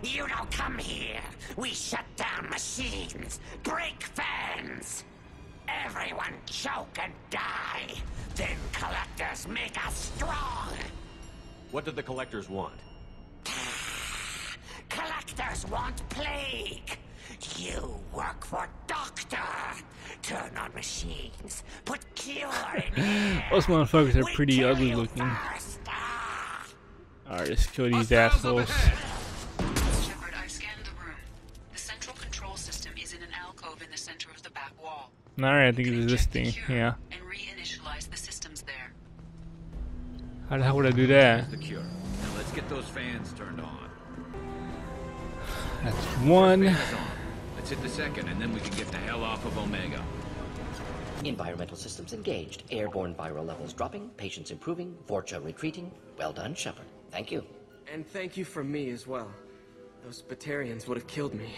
You don't come here. We shut down machines, break fans. Everyone choke and die. Then collectors make us strong. What did the collectors want? Collectors want plague. You work for Doctor. Turn on machines. Put cure in here. Those motherfuckers are pretty ugly looking. Alright, let's kill these assholes. Shepard, I've scanned the room. The central control system is in an alcove in the center of the back wall. Alright, I think it's this thing. Yeah. And reinitialize the systems there. How the hell would I do that? The cure. Now let's get those fans turned on. That's one. Fan is on. Let's hit the second, and then we can get the hell off of Omega. Environmental systems engaged. Airborne viral levels dropping. Patients improving. Vorcha retreating. Well done, Shepard. Thank you. And thank you from me as well. Those Batarians would have killed me.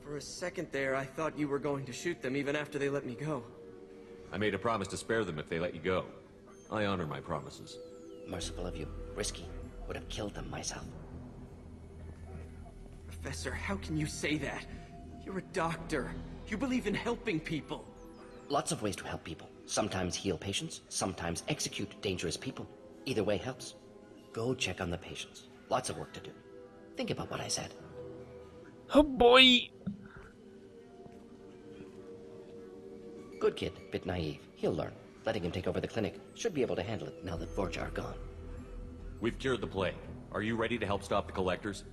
For a second there, I thought you were going to shoot them even after they let me go. I made a promise to spare them if they let you go. I honor my promises. Merciful of you. Risky. Would have killed them myself. Professor, how can you say that? You're a doctor. You believe in helping people. Lots of ways to help people. Sometimes heal patients, sometimes execute dangerous people. Either way helps. Go check on the patients. Lots of work to do. Think about what I said. Oh boy! Good kid, bit naive. He'll learn. Letting him take over the clinic. Should be able to handle it now that Vorcha are gone. We've cured the plague. Are you ready to help stop the collectors?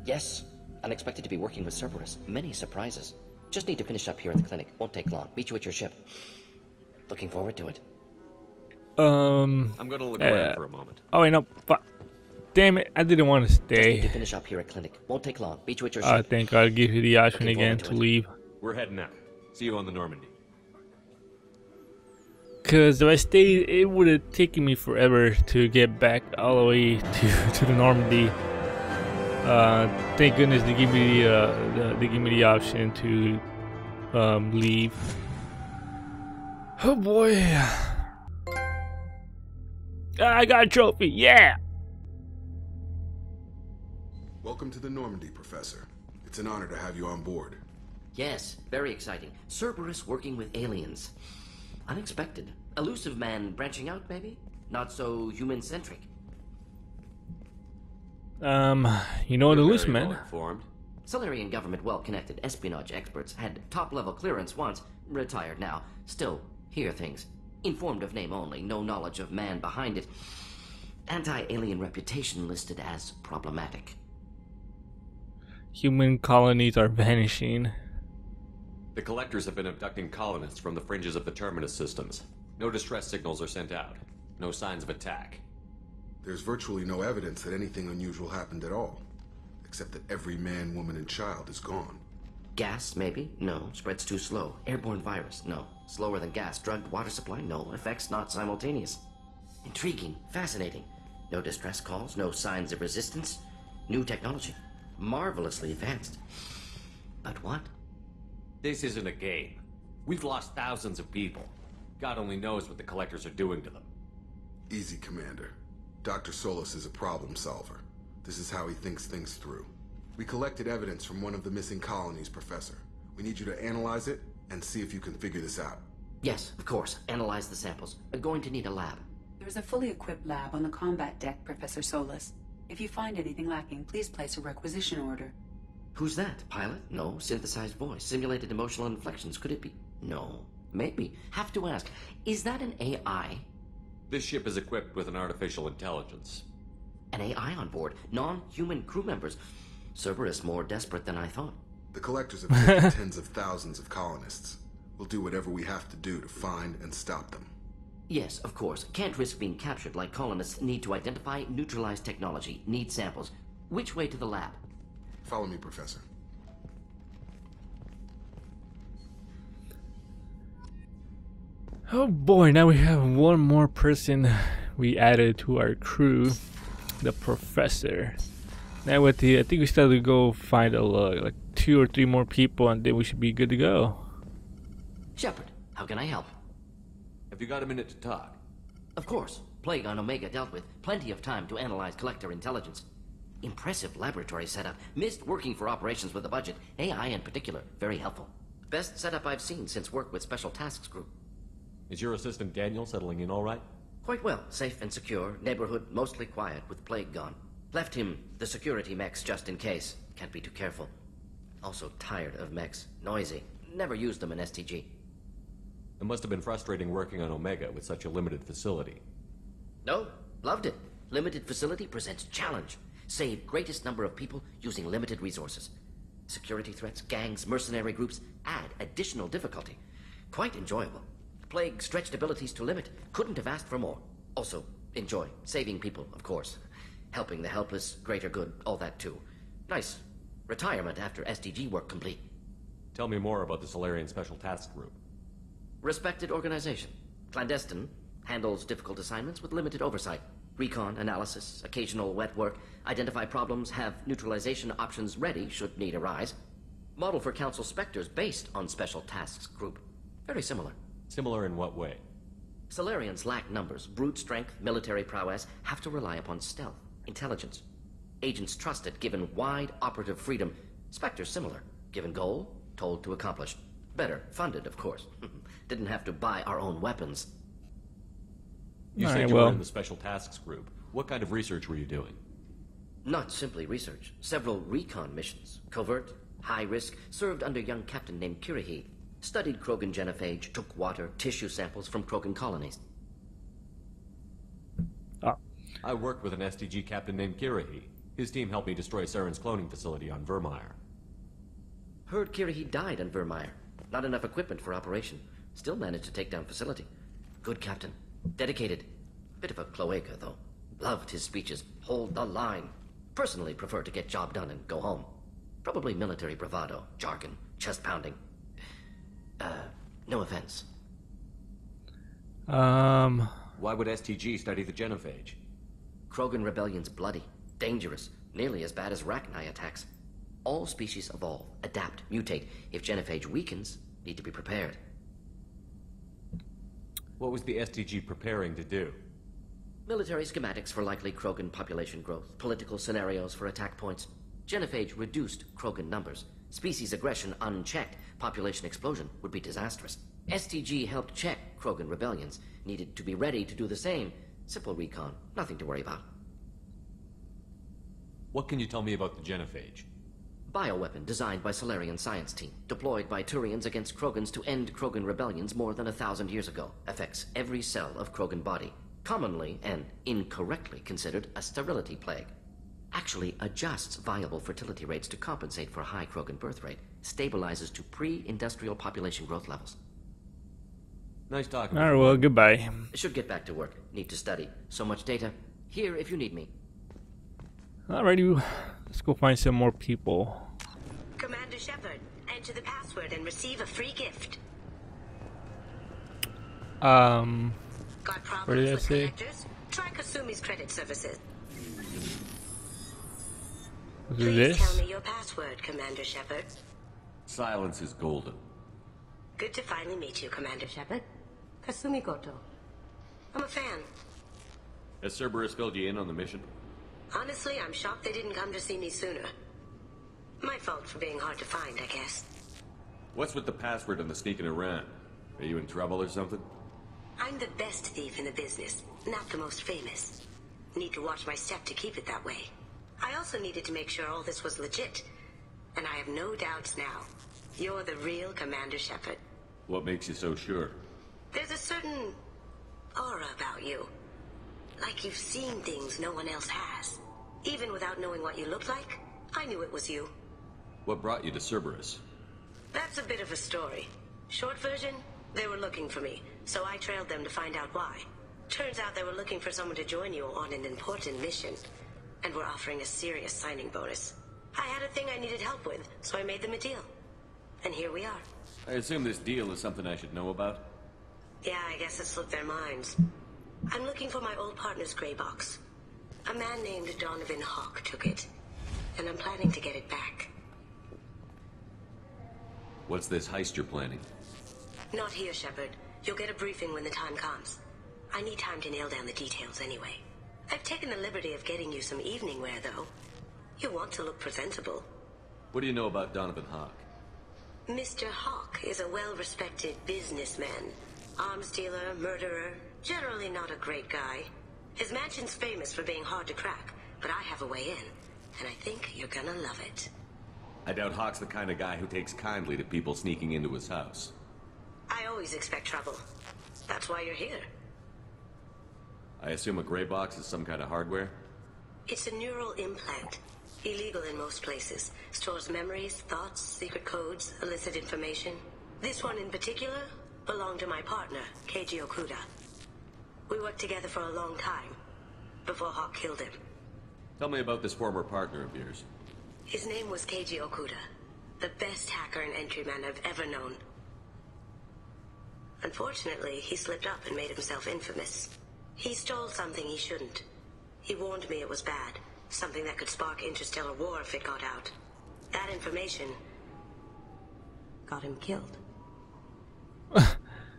Yes. Unexpected to be working with Cerberus. Many surprises. Just need to finish up here at the clinic. Won't take long. Meet you at your ship. Looking forward to it. I'm gonna look around for a moment. Oh wait, no. Fuck. Damn it! I didn't want to Just need stay. to finish up here at clinic. Won't take long. Meet you at your ship. Thank God, give you the option Looking again forward to to it. leave. We're heading out. See you on the Normandy. Cause if I stayed, it would have taken me forever to get back all the way to the Normandy. Thank goodness they give me the option to leave. Oh boy! I got a trophy! Yeah! Welcome to the Normandy, Professor. It's an honor to have you on board. Yes, very exciting. Cerberus working with aliens. Unexpected. Elusive man branching out, maybe? Not so human-centric. You know the loose man. Informed. Solarian government well-connected espionage experts had top-level clearance once, retired now. Still, hear things. Informed of name only, no knowledge of man behind it. Anti-alien reputation listed as problematic. Human colonies are vanishing. The collectors have been abducting colonists from the fringes of the terminus systems. No distress signals are sent out. No signs of attack. There's virtually no evidence that anything unusual happened at all. Except that every man, woman, and child is gone. Gas, maybe? No. Spreads too slow. Airborne virus? No. Slower than gas. Drugged water supply? No. Effects not simultaneous. Intriguing. Fascinating. No distress calls. No signs of resistance. New technology. Marvelously advanced. But what? This isn't a game. We've lost thousands of people. God only knows what the collectors are doing to them. Easy, Commander. Dr. Solis is a problem solver. This is how he thinks things through. We collected evidence from one of the missing colonies, Professor. We need you to analyze it and see if you can figure this out. Yes, of course. Analyze the samples. Going to need a lab. There's a fully equipped lab on the combat deck, Professor Solis. If you find anything lacking, please place a requisition order. Who's that? Pilot? No. Synthesized voice. Simulated emotional inflections. Could it be? No. Maybe. Have to ask. Is that an AI? This ship is equipped with an artificial intelligence. An AI on board? Non-human crew members? Cerberus more desperate than I thought. The collectors have taken tens of thousands of colonists. We'll do whatever we have to do to find and stop them. Yes, of course. Can't risk being captured like colonists need to identify, neutralize technology, need samples. Which way to the lab? Follow me, Professor. Oh boy, now we have one more person we added to our crew, the Professor. Now with the, I think we still have to go find like 2 or 3 more people, and then we should be good to go. Shepard, how can I help? Have you got a minute to talk? Of course. Plague on Omega dealt with. Plenty of time to analyze collector intelligence. Impressive laboratory setup. Missed working for operations with a budget. AI in particular, very helpful. Best setup I've seen since work with Special Tasks Group. Is your assistant Daniel settling in all right? Quite well. Safe and secure. Neighborhood mostly quiet with plague gone. Left him the security mechs just in case. Can't be too careful. Also tired of mechs. Noisy. Never used them in STG. It must have been frustrating working on Omega with such a limited facility. No, loved it. Limited facility presents challenge. Save greatest number of people using limited resources. Security threats, gangs, mercenary groups add additional difficulty. Quite enjoyable. Plague stretched abilities to limit. Couldn't have asked for more. Also, enjoy. Saving people, of course. Helping the helpless, greater good, all that too. Nice. Retirement after SDG work complete. Tell me more about the Solarian Special Task Group. Respected organization. Clandestine. Handles difficult assignments with limited oversight. Recon, analysis, occasional wet work. Identify problems, have neutralization options ready should need arise. Model for Council Spectres based on Special Tasks Group. Very similar. Similar in what way? Solarians lack numbers, brute strength, military prowess, have to rely upon stealth, intelligence. Agents trusted, given wide operative freedom. Spectres similar, given goal, told to accomplish. Better, funded, of course. Didn't have to buy our own weapons. You said you were in the Special Tasks Group. What kind of research were you doing? Not simply research. Several recon missions. Covert, high risk, served under young captain named Kirihi. Studied Krogan genophage, took water, tissue samples from Krogan colonies. I worked with an STG captain named Kirihi. His team helped me destroy Saren's cloning facility on Vermeer. Heard Kirihi died on Vermeer. Not enough equipment for operation. Still managed to take down facility. Good captain. Dedicated. Bit of a cloaca, though. Loved his speeches. Hold the line. Personally prefer to get job done and go home. Probably military bravado, jargon, chest pounding. No offense. Why would STG study the genophage? Krogan rebellion's bloody, dangerous, nearly as bad as Rachni attacks. All species evolve, adapt, mutate. If genophage weakens, need to be prepared. What was the STG preparing to do? Military schematics for likely Krogan population growth, political scenarios for attack points. Genophage reduced Krogan numbers. Species aggression unchecked, population explosion would be disastrous. STG helped check Krogan rebellions, needed to be ready to do the same. Simple recon, nothing to worry about. What can you tell me about the genophage? Bioweapon designed by Solarian science team, deployed by Turians against Krogans to end Krogan rebellions more than 1,000 years ago. Affects every cell of Krogan body. Commonly and incorrectly considered a sterility plague. Actually adjusts viable fertility rates to compensate for high Krogan birth rate. Stabilizes to pre-industrial population growth levels. Nice talking. Alright, well, goodbye. Should get back to work. Need to study. So much data. Here if you need me. Alrighty, let's go find some more people. Commander Shepard, enter the password and receive a free gift. Got problems what did I with say? collectors? Try Kasumi's credit services. Was it Please this? tell me your password, Commander Shepard. Silence is golden. Good to finally meet you, Commander Shepard. Kasumi Goto. I'm a fan. Has Cerberus filled you in on the mission? Honestly, I'm shocked they didn't come to see me sooner. My fault for being hard to find, I guess. What's with the password and the sneaking around? Are you in trouble or something? I'm the best thief in the business, not the most famous. Need to watch my step to keep it that way. I also needed to make sure all this was legit. And I have no doubts now. You're the real Commander Shepard. What makes you so sure? There's a certain aura about you. Like you've seen things no one else has. Even without knowing what you looked like, I knew it was you. What brought you to Cerberus? That's a bit of a story. Short version, they were looking for me, so I trailed them to find out why. Turns out they were looking for someone to join you on an important mission, and were offering a serious signing bonus. I had a thing I needed help with, so I made them a deal. And here we are. I assume this deal is something I should know about? Yeah, I guess it slipped their minds. I'm looking for my old partner's gray box. A man named Donovan Hawk took it, and I'm planning to get it back. What's this heist you're planning? Not here, Shepard. You'll get a briefing when the time comes. I need time to nail down the details anyway. I've taken the liberty of getting you some evening wear, though. You want to look presentable. What do you know about Donovan Hawk? Mr. Hawk is a well-respected businessman. Arms dealer, murderer, generally not a great guy. His mansion's famous for being hard to crack, but I have a way in, and I think you're gonna love it. I doubt Hawk's the kind of guy who takes kindly to people sneaking into his house. I always expect trouble. That's why you're here. I assume a gray box is some kind of hardware? It's a neural implant. Illegal in most places. Stores memories, thoughts, secret codes, illicit information. This one in particular belonged to my partner, Keiji Okuda. We worked together for a long time, before Hawk killed him. Tell me about this former partner of yours. His name was Keiji Okuda, the best hacker and entryman I've ever known. Unfortunately, he slipped up and made himself infamous. He stole something he shouldn't. He warned me it was bad, something that could spark interstellar war if it got out. That information got him killed.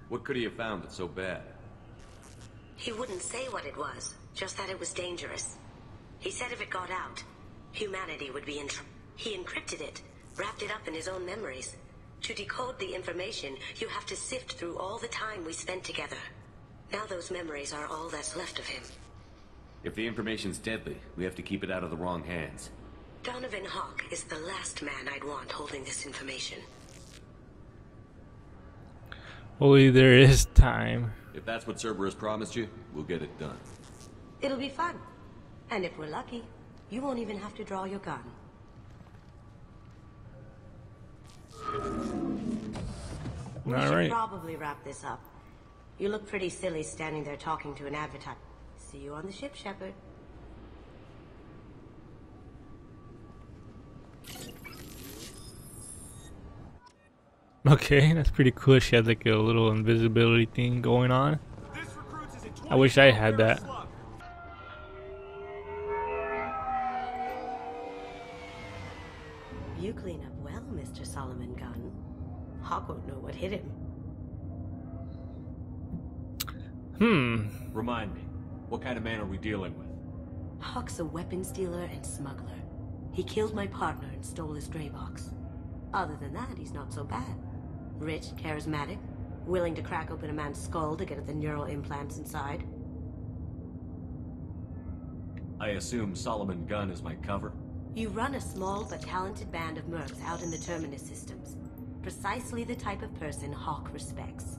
What could he have found that's so bad? He wouldn't say what it was, just that it was dangerous. He said if it got out, humanity would be in trouble. He encrypted it, wrapped it up in his own memories. To decode the information, you have to sift through all the time we spent together. Now those memories are all that's left of him. If the information's deadly, we have to keep it out of the wrong hands. Donovan Hawk is the last man I'd want holding this information. Only there is time. If that's what Cerberus promised you, we'll get it done. It'll be fun. And if we're lucky, you won't even have to draw your gun. We should probably wrap this up. You look pretty silly standing there talking to an advertiser. See you on the ship, Shepard. Okay, that's pretty cool. She had like a little invisibility thing going on. I wish I had that. You clean up well, Mr. Solomon Gunn. Hawk won't know what hit him. Remind me, what kind of man are we dealing with? Hawk's a weapons dealer and smuggler. He killed my partner and stole his gray box. Other than that, he's not so bad. Rich, charismatic, willing to crack open a man's skull to get at the neural implants inside. I assume Solomon Gunn is my cover? You run a small but talented band of mercs out in the Terminus systems. Precisely the type of person Hawk respects.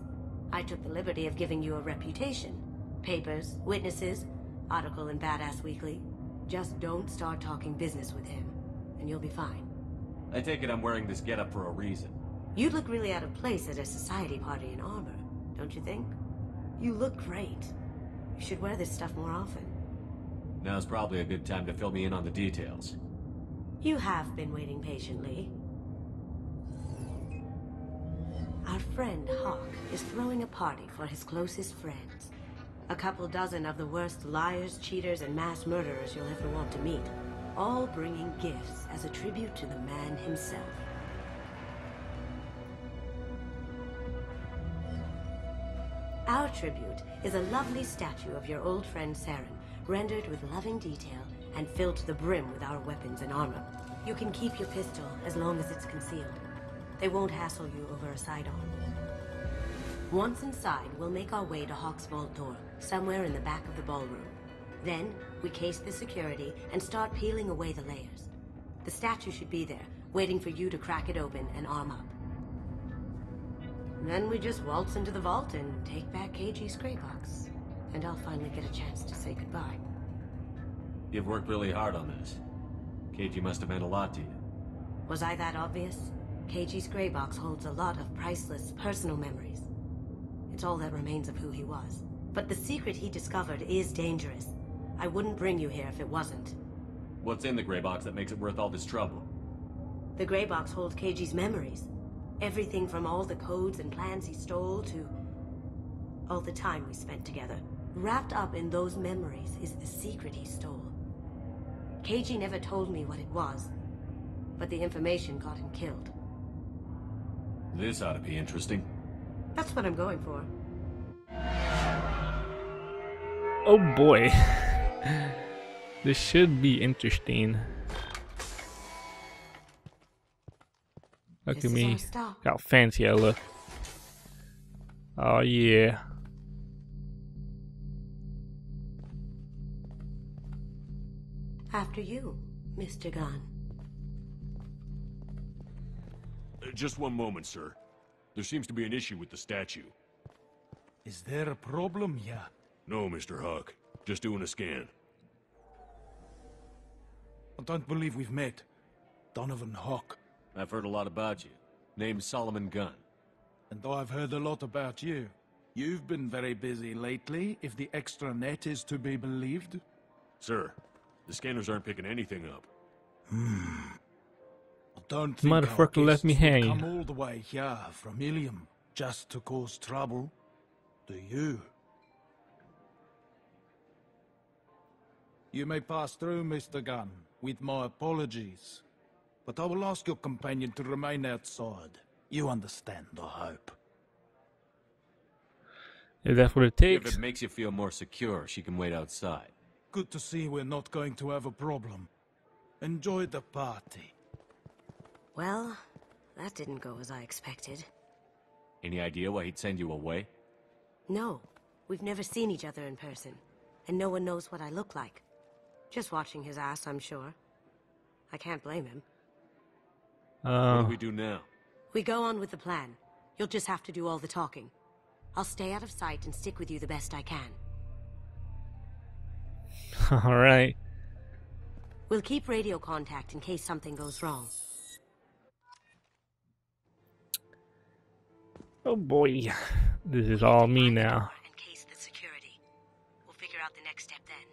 I took the liberty of giving you a reputation. Papers, witnesses, article in Badass Weekly. Just don't start talking business with him, and you'll be fine. I take it I'm wearing this getup for a reason. You'd look really out of place at a society party in armor, don't you think? You look great. You should wear this stuff more often. Now's probably a good time to fill me in on the details. You have been waiting patiently. Our friend Hawk is throwing a party for his closest friends. A couple dozen of the worst liars, cheaters, and mass murderers you'll ever want to meet. All bringing gifts as a tribute to the man himself. Our tribute is a lovely statue of your old friend Saren, rendered with loving detail and filled to the brim with our weapons and armor. You can keep your pistol as long as it's concealed. They won't hassle you over a sidearm. Once inside, we'll make our way to Hawk's vault door, somewhere in the back of the ballroom. Then, we case the security and start peeling away the layers. The statue should be there, waiting for you to crack it open and arm up. Then we just waltz into the vault and take back Keiji's gray box. And I'll finally get a chance to say goodbye. You've worked really hard on this. Keiji must have meant a lot to you. Was I that obvious? Keiji's gray box holds a lot of priceless personal memories. It's all that remains of who he was. But the secret he discovered is dangerous. I wouldn't bring you here if it wasn't. What's in the gray box that makes it worth all this trouble? The gray box holds Keiji's memories. Everything from all the codes and plans he stole to all the time we spent together. Wrapped up in those memories is the secret he stole. Keiji never told me what it was, but the information got him killed. This ought to be interesting. That's what I'm going for. Oh boy. This should be interesting. Look This at is me. our stop. How fancy I look. Oh yeah. After you, Mr. Gunn. Just one moment, sir. There seems to be an issue with the statue. Is there a problem here? No, Mr. Huck. Just doing a scan. I don't believe we've met. Donovan Hawk. I've heard a lot about you. Name's Solomon Gunn. And I've heard a lot about you. You've been very busy lately, if the extra net is to be believed. Sir, the scanners aren't picking anything up. I don't think our Motherfucker left me guests would hanging. come all the way here from Ilium just to cause trouble. Do you? You may pass through, Mr. Gunn, with my apologies. But I will ask your companion to remain outside. You understand, I hope. If that's what it If takes. it makes you feel more secure, she can wait outside. Good to see we're not going to have a problem. Enjoy the party. Well, that didn't go as I expected. Any idea why he'd send you away? No, we've never seen each other in person, and no one knows what I look like. Just watching his ass, I'm sure. I can't blame him. What do we do now? We go on with the plan. You'll just have to do all the talking. I'll stay out of sight and stick with you the best I can. Alright. We'll keep radio contact in case something goes wrong. Oh boy. This is all me now. And case the security. We'll figure out the next step then.